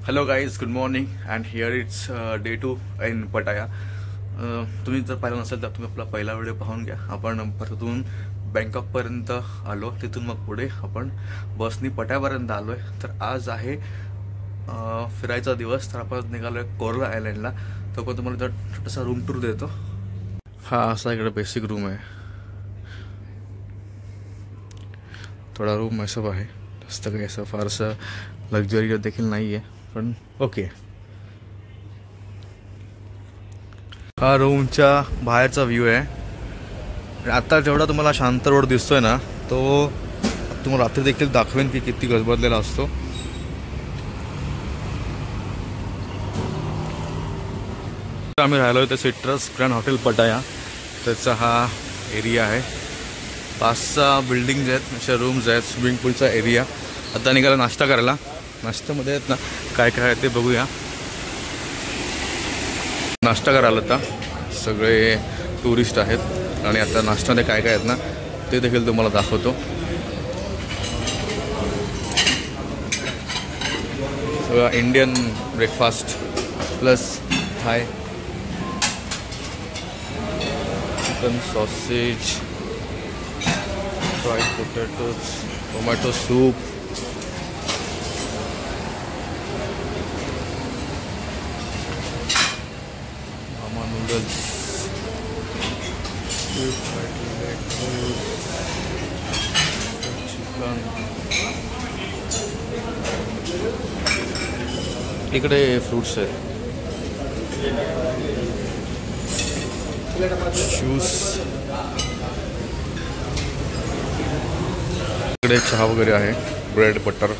Hello guys, good morning and here it's day 2 in Pattaya. तुम्ही जर पाहिलं नसेल तर तुम्ही आपला पहिला व्हिडिओ पाहून घ्या. आपण परतून बँकॉक पर्यंत आलो, तिथून मग पुढे आपण बसनी पटायापर्यंत आलोय. तर आज आहे फिरायचा दिवस. तर आपण निघालोय कोरला आयलँडला. तो पण तुम्हाला जर छोटासा रूम टूर देतो. हा असा इकडे बेसिक रूम आहे. थोडा रूम ऐसा आहे, जास्त काही असं फारसं लक्झरी देखील नाही आहे, पण ओके. हा रूमच्या बाहेरचा व्ह्यू आहे. आता जेवढा तुम्हाला शांत रोड दिसतोय ना, तो तुम्हाला रात्री देखील दाखवेन की किती गजबजलेला असतो. आम्ही राहिलो तर सिट्रस ग्रँड हॉटेल पटाया, त्याचा हा एरिया आहे. 5-6 बिल्डिंग्स आहेत, अशा रूम्स आहेत, स्विमिंग पूलचा एरिया. आता निघाला नाश्ता करायला. नाश्त्यामध्ये आहेत ना काय काय आहे ते बघूया. नाश्ता करायला आता सगळे टुरिस्ट आहेत आणि आता नाश्त्यामध्ये काय काय आहेत ना ते देखील तुम्हाला दाखवतो. सगळं Indian breakfast plus Thai, chicken sausage, fried potatoes, tomato soup, noodles, chicken. इकडे फ्रूट्स आहेत, ज्यूस. इकडे चहा वगैरे आहे, ब्रेड बटर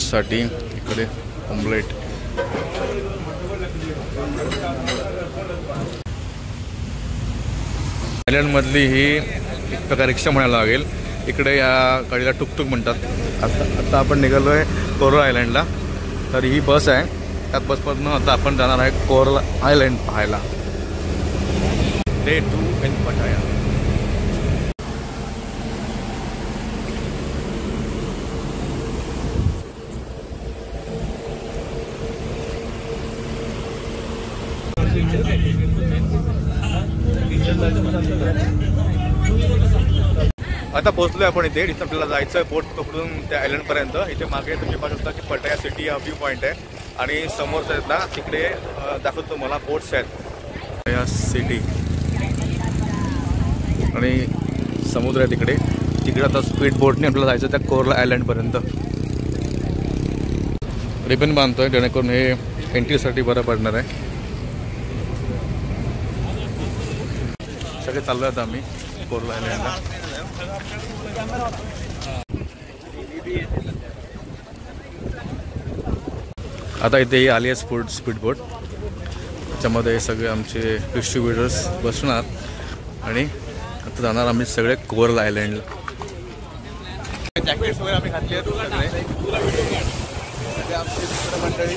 साठी. इकडे ऑमलेट. आयलंडमधली ही एक प्रकार रिक्षा म्हणायला लागेल. इकडे या गाडीला टुकटुक म्हणतात. आता आपण निघालो आहे कोरला आयलँडला. तर ही बस आहे, त्यात बसमधून आता आपण जाणार आहे कोरला आयलँड पाहायला. डे 2 इन पटाया. आता पोहोचलोय आपण इथे. इथं आपल्याला जायचं आहे बोट पकडून त्या आयलंडपर्यंत. इथे मागे तुम्ही पाहू शकता की पटाया सिटी हा व्ह्यू पॉईंट आहे आणि समोर आहेत ना तिकडे दाखवतो मला बोट्स आहेत. पटाया सिटी आणि समुद्र आहे तिकडे. तिकडे आता स्पीड बोटने आपल्याला जायचं त्या कोरला आयलंडपर्यंत. रिबन बांधतोय जेणेकरून हे एंट्रीसाठी बरं पडणार आहे. सगळे चाललो आहेत आम्ही कोरला आयलँडला. आता इथे आली आहे स्पीड बोट. त्याच्यामध्ये सगळे आमचे डिस्ट्रीब्युटर्स बसणार आणि आता जाणार आम्ही सगळे कोरला आयलँडला. जॅकेट्स वगैरे आम्ही घातले आमची मंडळी.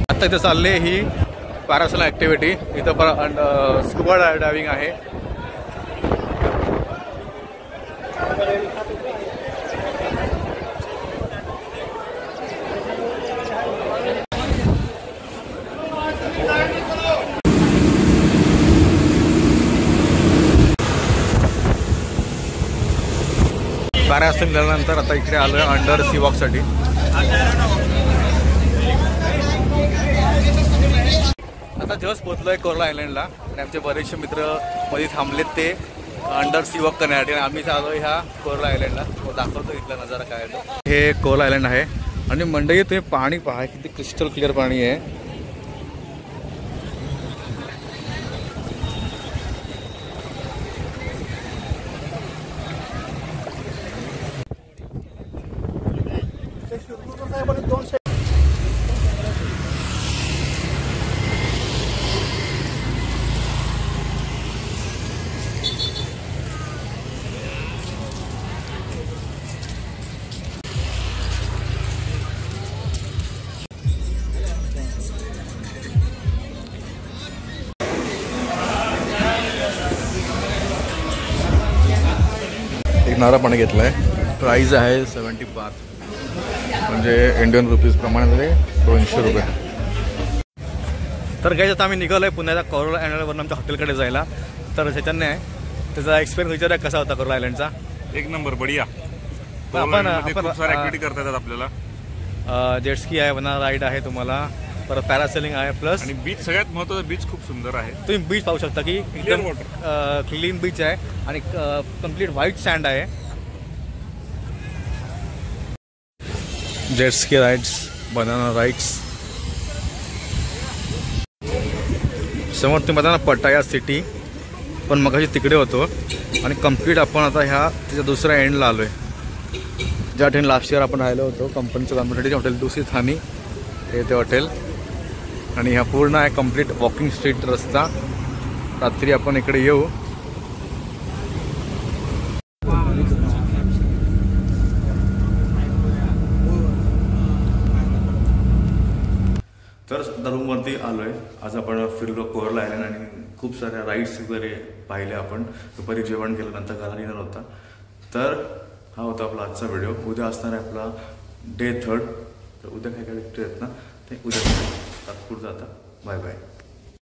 आता इथं चालले ही पॅरासेलिंग ॲक्टिव्हिटी. इथं स्कुबा डायव्हिंग आहे. पॅरासेलिंग झाल्यानंतर आता इकडे आलो आहे अंडर सी वॉकसाठी. आता जस्ट पोहोचलोय कोरला आयलँडला आणि आमचे बरेचसे मित्र मध्ये थांबलेत ते अंडर सी वॉक करण्यासाठी. आम्ही आलो ह्या कोरला आयलँडला. दाखवतो इथला नजारा काय आहे. हे कोरला आयलँड आहे आणि मंडई तुम्ही पाणी पहा, किती क्रिस्टल क्लिअर पाणी आहे. नारळ पाणी घेतलं आहे. प्राईज आहे 75, म्हणजे इंडियन रुपीज प्रमाणे 200 रुपये. तर काही आता आम्ही निघालो आहे पुण्याच्या कोरल आयलंडवरून आमच्या हॉटेलकडे जायला. तर चैतन्य आहे, त्याचा एक्सपिरियन्स विचार कसा होता कोरल आयलंडचा? एक नंबर बढिया. आपण ऍक्टिव्हिटी करता येतात आपल्याला. जेटस्की आहे, बनाना राईड आहे तुम्हाला, परत पॅरासेलिंग आहे, प्लस आणि बीच सगळ्यात महत्त्वाचं, बीच खूप सुंदर आहे. तुम्ही बीच पाहू शकता की एकदम क्लीन बीच आहे आणि कम्प्लीट व्हाईट सँड आहे. Jet ski rides, banana rides. समोर तुम्ही बघा ना पटाया सिटी, पण मगाशी तिकडे होतो आणि कम्प्लीट आपण आता ह्या त्याच्या दुसऱ्या एंडला आलो आहे. ज्या ठिकाणी लास्ट इयर आपण राहिलो होतो कंपनीचं कॉम्पिटेटिव्ह हॉटेल दुसरी थानी हे ते हॉटेल. आणि ह्या पूर्ण आहे कम्प्लीट वॉकिंग स्ट्रीट रस्ता. रात्री आपण इकडे येऊ. तर रूमवरती आलो आहे. आज आपण फिरलो कोरल आयलंड आणि खूप साऱ्या राईड्स वगैरे पाहिले आपण. दुपारी जेवण केल्यानंतर घराला येणार होता. तर हा होता आपला आजचा व्हिडिओ. उद्या असणार आहे आपला डे 3. तर उद्या काय काय आहेत ना ते उद्या तात्पुरतं आता. Bye bye.